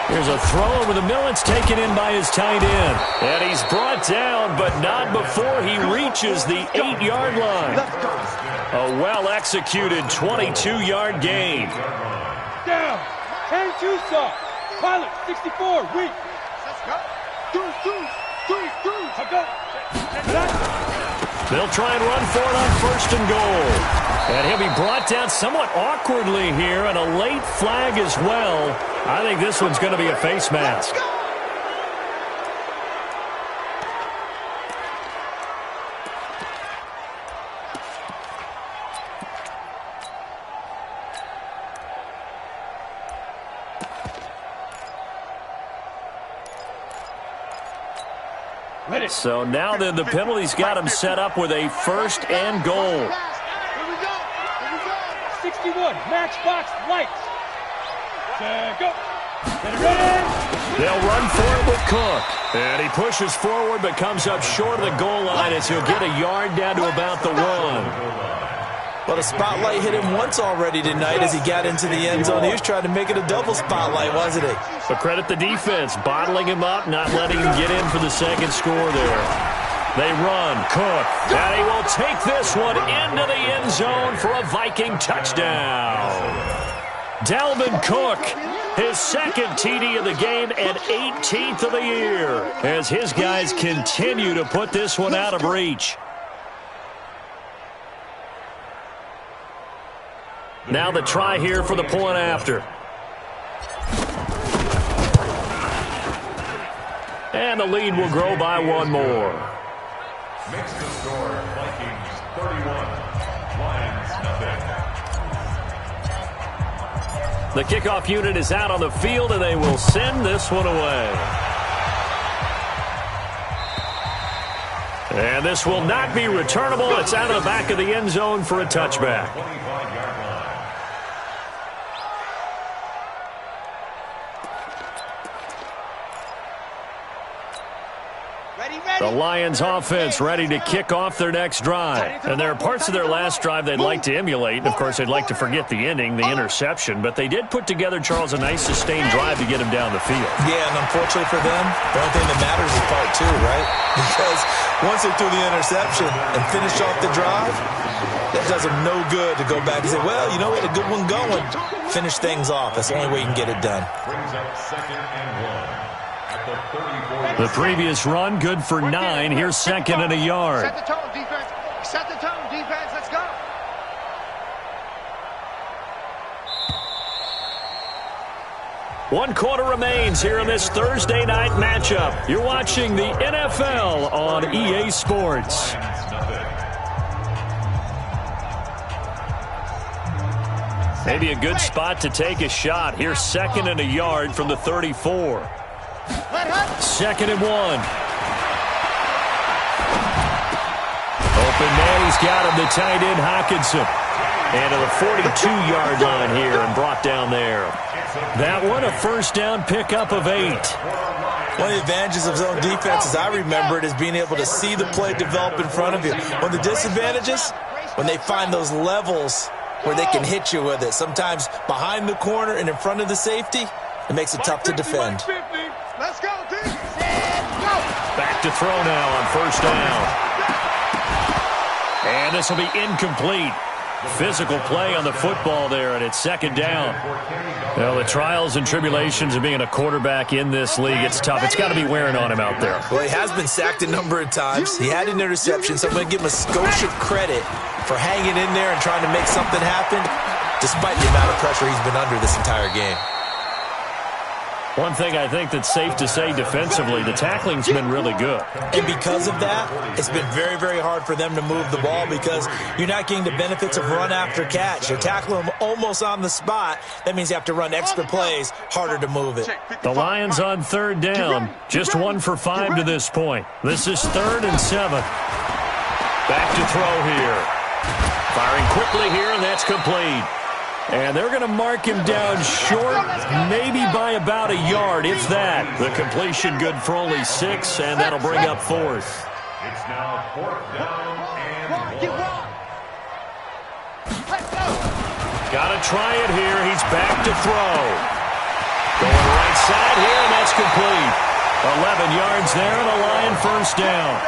Speaker 1: Here's a throw over the middle. It's taken in by his tight end. And he's brought down, but not before he reaches the 8-yard line. A well-executed 22-yard gain.
Speaker 5: Down. Hang too soft. Pilot, 64, weak.
Speaker 2: Let's go. 2.
Speaker 5: I go.
Speaker 1: They'll try and run for it on 1st and goal. And he'll be brought down somewhat awkwardly here, and a late flag as well. I think this one's going to be a face mask. So now then the penalty's got him set up with a 1st and goal.
Speaker 2: Here we go.
Speaker 5: 61, matchbox lights. Go. Get it ready.
Speaker 1: They'll run for it with Cook. And he pushes forward but comes up short of the goal line as he'll get a yard down to about the 1.
Speaker 3: Well, the spotlight hit him once already tonight as he got into the end zone. He was trying to make it a double spotlight, wasn't he?
Speaker 1: But credit the defense, bottling him up, not letting him get in for the 2nd score there. They run, Cook, and he will take this one into the end zone for a Viking touchdown. Dalvin Cook, his 2nd TD of the game and 18th of the year, as his guys continue to put this one out of reach. Now the try here for the point after. And the lead will grow by 1 more.
Speaker 4: Makes the score Vikings 31, Lions nothing.
Speaker 1: The kickoff unit is out on the field, and they will send this one away. And this will not be returnable. It's out of the back of the end zone for a touchback.
Speaker 4: 25-yard line.
Speaker 1: The Lions offense ready to kick off their next drive. And there are parts of their last drive they'd like to emulate. And, of course, they'd like to forget the ending, the interception. But they did put together, Charles, a nice sustained drive to get him down the field.
Speaker 3: Yeah, and unfortunately for them, the only thing that matters is part 2, right? Because once they threw the interception and finished off the drive, that does them no good to go back and say, well, you know, we had a good one going. Finish things off. That's the only way you can get it done.
Speaker 4: Brings up 2nd and 1.
Speaker 1: The previous run, good for 9. Here's 2nd and a yard.
Speaker 2: Set the tone, defense. Set the tone, defense. Let's go.
Speaker 1: 1 quarter remains here in this Thursday night matchup. You're watching the NFL on EA Sports. Maybe a good spot to take a shot. Here's 2nd and a yard from the 34. 2nd and 1. Open man, he's got him, the tight end Hockenson. And to the 42-yard line here and brought down there. That one, a first down pickup of 8.
Speaker 3: One of the advantages of zone defense, as I remember it, is being able to see the play develop in front of you. One of the disadvantages, when they find those levels where they can hit you with it. Sometimes behind the corner and in front of the safety, it makes it tough to defend.
Speaker 2: Let's go, D.
Speaker 1: Back to throw now on first down. And this will be incomplete. Physical play on the football there, and it's 2nd down. Well, the trials and tribulations of being a quarterback in this league, it's tough. It's got to be wearing on him out there.
Speaker 3: Well, he has been sacked a number of times. He had an interception, so I'm going to give him a skosh of credit for hanging in there and trying to make something happen, despite the amount of pressure he's been under this entire game.
Speaker 1: One thing I think that's safe to say defensively, the tackling's been really good.
Speaker 3: And because of that, it's been very, very hard for them to move the ball because you're not getting the benefits of run after catch. You're tackling them almost on the spot. That means you have to run extra plays, harder to move it.
Speaker 1: The Lions on 3rd down, just 1 for 5 to this point. This is 3rd and 7. Back to throw here. Firing quickly here, and that's complete. And they're going to mark him down short, maybe by about a yard, if that. The completion good for only 6, and that'll bring up 4th.
Speaker 4: It's now 4th down and 1.
Speaker 1: Got to try it here. He's back to throw. Going right side here, and that's complete. 11 yards there, and a Lion first down.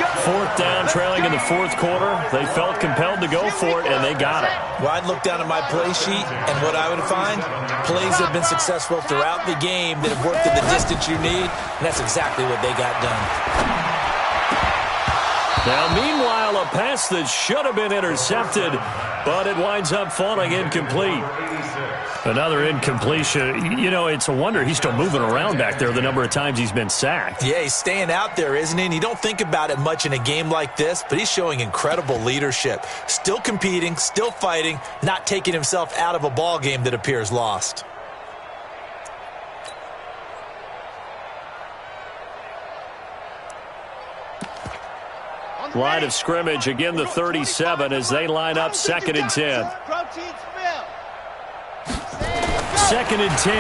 Speaker 1: 4th down, trailing in the 4th quarter. They felt compelled to go for it, and they got it.
Speaker 3: Well, I'd look down at my play sheet, and what I would find, plays that have been successful throughout the game that have worked at the distance you need, and that's exactly what they got done.
Speaker 1: Now, meanwhile, a pass that should have been intercepted, but it winds up falling incomplete. Another incompletion. You know, it's a wonder he's still moving around back there the number of times he's been sacked.
Speaker 3: Yeah, he's staying out there, isn't he? And you don't think about it much in a game like this, but he's showing incredible leadership. Still competing, still fighting, not taking himself out of a ball game that appears lost.
Speaker 1: Line of scrimmage, again the 37 as they line up 2nd and 10. 2nd and 10.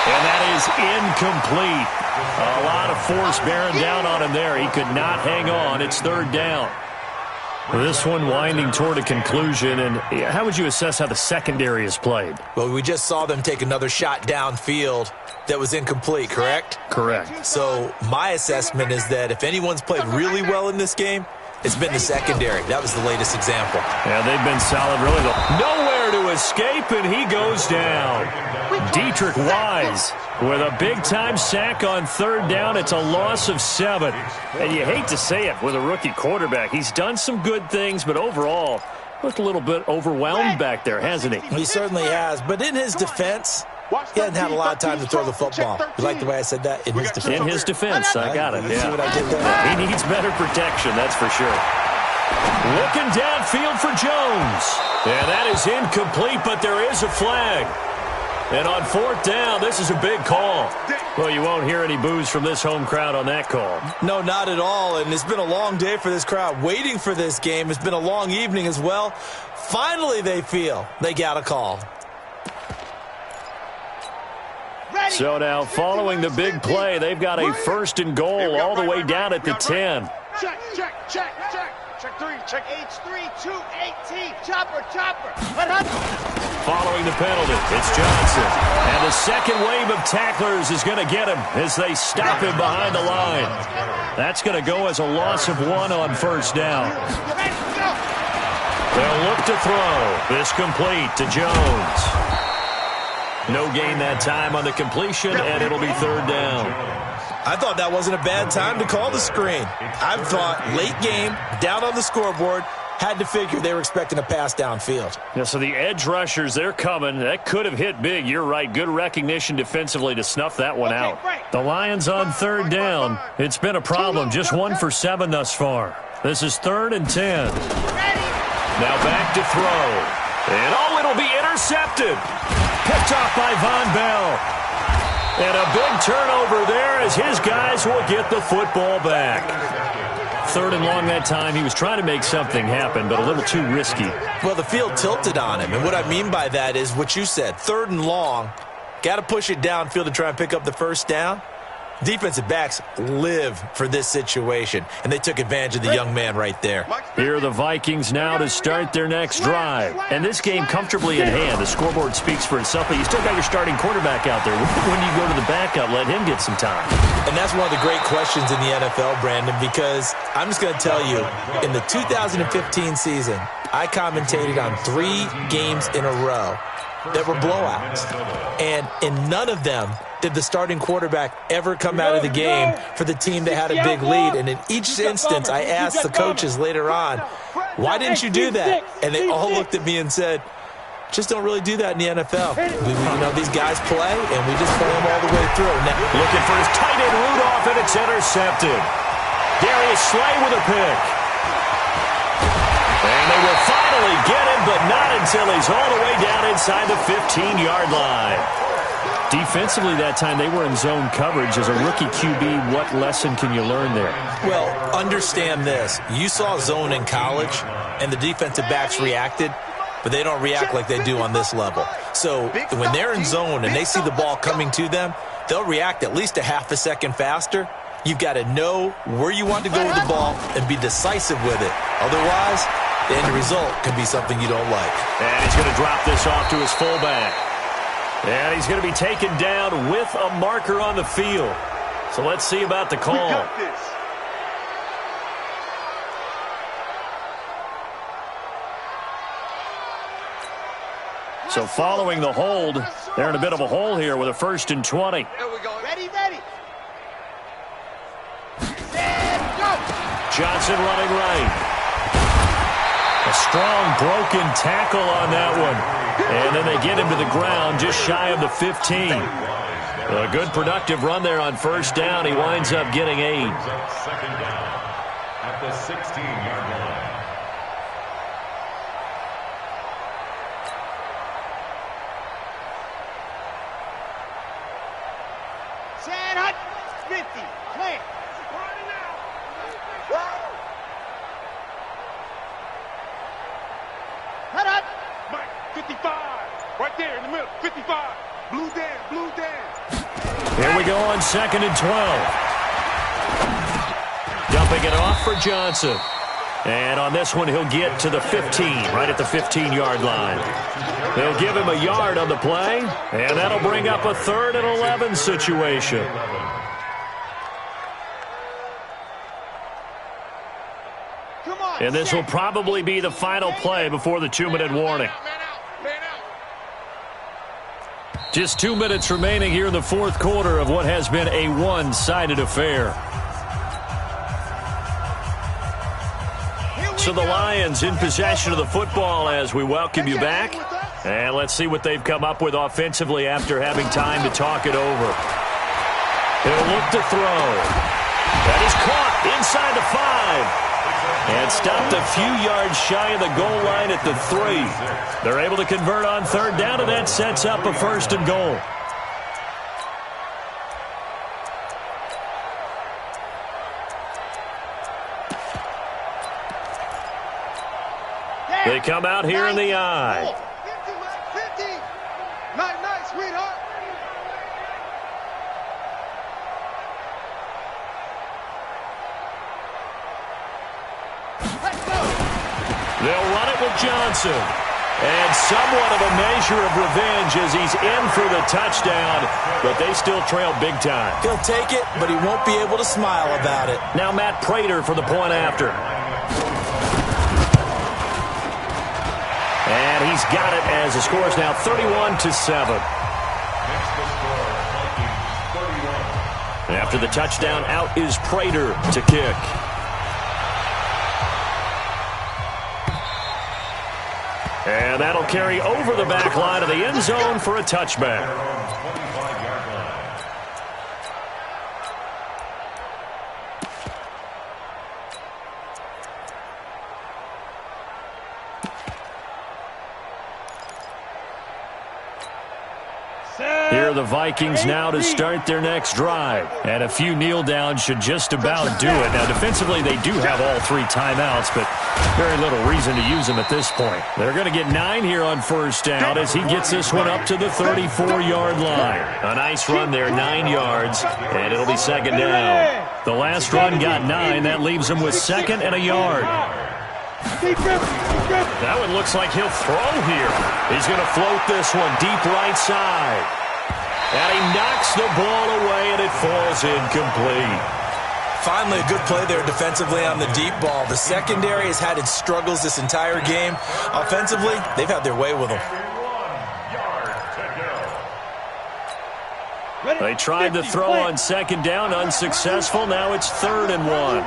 Speaker 1: And that is incomplete. A lot of force bearing down on him there. He could not hang on. It's 3rd down. This one winding toward a conclusion. And how would you assess how the secondary is played?
Speaker 3: Well, we just saw them take another shot downfield that was incomplete, correct?
Speaker 1: Correct.
Speaker 3: So my assessment is that if anyone's played really well in this game, it's been the secondary. That was the latest example.
Speaker 1: Yeah, they've been solid, really. Nowhere to escape, and he goes down. Dietrich Wise with a big-time sack on 3rd down. It's a loss of 7. And you hate to say it with a rookie quarterback. He's done some good things, but overall, looked a little bit overwhelmed back there, hasn't he?
Speaker 3: He certainly has. But in his defense, he hasn't had a lot of time to throw the football. You like the way I said that? In his defense.
Speaker 1: In his defense, I got it.
Speaker 3: See what I did there?
Speaker 1: He needs better protection, that's for sure. Looking downfield for Jones. And that is incomplete, but there is a flag. And on 4th down, this is a big call. Well, you won't hear any boos from this home crowd on that call.
Speaker 3: No, not at all. And it's been a long day for this crowd waiting for this game. It's been a long evening as well. Finally, they feel they got a call.
Speaker 1: So now, following the big play, they've got a 1st and goal all the way down at the 10.
Speaker 2: Check. Check 3. Check H328T. Chopper.
Speaker 1: Following the penalty, it's Johnson. And the second wave of tacklers is going to get him as they stop him behind the line. That's going to go as a loss of 1 on 1st down. They'll look to throw. This complete to Jones. No gain that time on the completion, and it'll be 3rd down.
Speaker 3: I thought that wasn't a bad time to call the screen. I thought late game, down on the scoreboard, Had to figure they were expecting a pass downfield.
Speaker 1: Yeah, so the edge rushers, they're coming. That could have hit big. You're right. Good recognition defensively to snuff that one out. The Lions on third down. It's been a problem. Just 1 for 7 thus far. This is 3rd and 10. Now back to throw. And, it'll be intercepted. Picked off by Von Bell. And a big turnover there as his guys will get the football back. 3rd and long that time. He was trying to make something happen, but a little too risky.
Speaker 3: Well, the field tilted on him. And what I mean by that is what you said. 3rd and long. Got to push it downfield to try and pick up the first down. Defensive backs live for this situation, and they took advantage of the young man right there.
Speaker 1: Here are the Vikings now to start their next drive. And this game comfortably in hand. The scoreboard speaks for itself, but you still got your starting quarterback out there. When you go to the backup, let him get some time.
Speaker 3: And that's one of the great questions in the NFL, Brandon, because I'm just going to tell you, in the 2015 season, I commentated on 3 games in a row that were blowouts. And in none of them did the starting quarterback ever come out of the game for the team that had a big lead. And in each instance, I asked the coaches later on, why didn't you do that? And they all looked at me and said, just don't really do that in the NFL. These guys play, and we just play them all the way through. Now,
Speaker 1: looking for his tight end Rudolph, and it's intercepted. Darius Slay with a pick. And they will finally get him, but not until he's all the way down inside the 15-yard line. Defensively that time, they were in zone coverage. As a rookie QB, what lesson can you learn there?
Speaker 3: Well, understand this. You saw zone in college, and the defensive backs reacted, but they don't react like they do on this level. So when they're in zone and they see the ball coming to them, they'll react at least a half a second faster. You've got to know where you want to go with the ball and be decisive with it. Otherwise, the end result could be something you don't like.
Speaker 1: And he's going to drop this off to his fullback. And he's going to be taken down with a marker on the field. So let's see about the call.
Speaker 2: We got this.
Speaker 1: So following the hold, they're in a bit of a hole here with a 1st and 20.
Speaker 2: There we go. Ready, ready.
Speaker 1: Johnson running right. A strong broken tackle on that one. And then they get him to the ground just shy of the 15. A good productive run there on 1st down. He winds up getting 8.
Speaker 4: 2nd down at the 16-yard line.
Speaker 2: Sand hut, 50, clear. Hut up. Mike, 55, right there in the middle, 55. Blue down, blue down.
Speaker 1: Here we go on 2nd and 12. Dumping it off for Johnson. And on this one, he'll get to the 15, right at the 15-yard line. They'll give him a yard on the play, and that'll bring up a 3rd and 11 situation. And this will probably be the final play before the 2-minute warning. Just 2 minutes remaining here in the 4th quarter of what has been a one-sided affair. So the Lions in possession of the football as we welcome you back. And let's see what they've come up with offensively after having time to talk it over. He'll look to throw. That is caught inside the 5. And stopped a few yards shy of the goal line at the 3. They're able to convert on 3rd down, and that sets up a 1st and goal. They come out here in the eye.
Speaker 2: 50. Nice, sweetheart.
Speaker 1: They'll run it with Johnson. And somewhat of a measure of revenge as he's in for the touchdown, but they still trail big time.
Speaker 3: He'll take it, but he won't be able to smile about it.
Speaker 1: Now Matt Prater for the point after. And he's got it as the score is now 31-7. After the touchdown, out is Prater to kick. And that'll carry over the back line of the end zone for a touchback. Here are the Vikings now to start their next drive. And a few kneel downs should just about do it. Now, defensively, they do have all 3 timeouts, but very little reason to use them at this point. They're going to get 9 here on first down as he gets this one up to the 34-yard line. A nice run there, 9 yards, and it'll be second down. The last run got 9. That leaves him with second and a yard. That one looks like he'll throw here. He's going to float this one deep right side. And he knocks the ball away, and it falls incomplete.
Speaker 3: Finally, a good play there defensively on the deep ball. The secondary has had its struggles this entire game. Offensively, they've had their way with them.
Speaker 1: They tried to throw on second down, unsuccessful. Now it's 3rd and 1.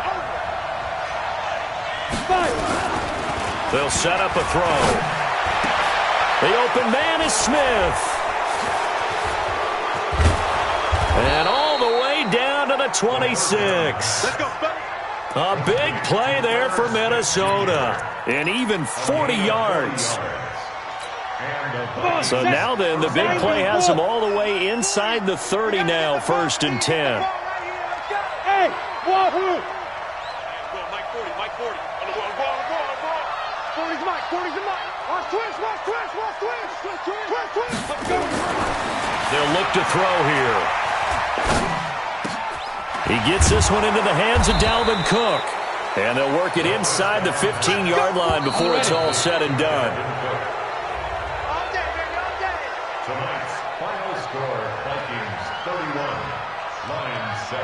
Speaker 1: They'll set up a throw. The open man is Smith. And all the way down to the 26. A big play there for Minnesota. And even 40 yards. So now then, the big play has them all the way inside the 30 now, 1st and 10.
Speaker 5: Hey, Wahoo!
Speaker 2: Mike 40, Mike 40. On the ball, 40's Mike, 40's the Mike. Watch twist. Let's go.
Speaker 1: They'll look to throw here. He gets this one into the hands of Dalvin Cook. And they'll work it inside the 15-yard line before it's all said and done.
Speaker 2: All day, baby, all day.
Speaker 4: Tonight's final score, Vikings 31, Lions 7.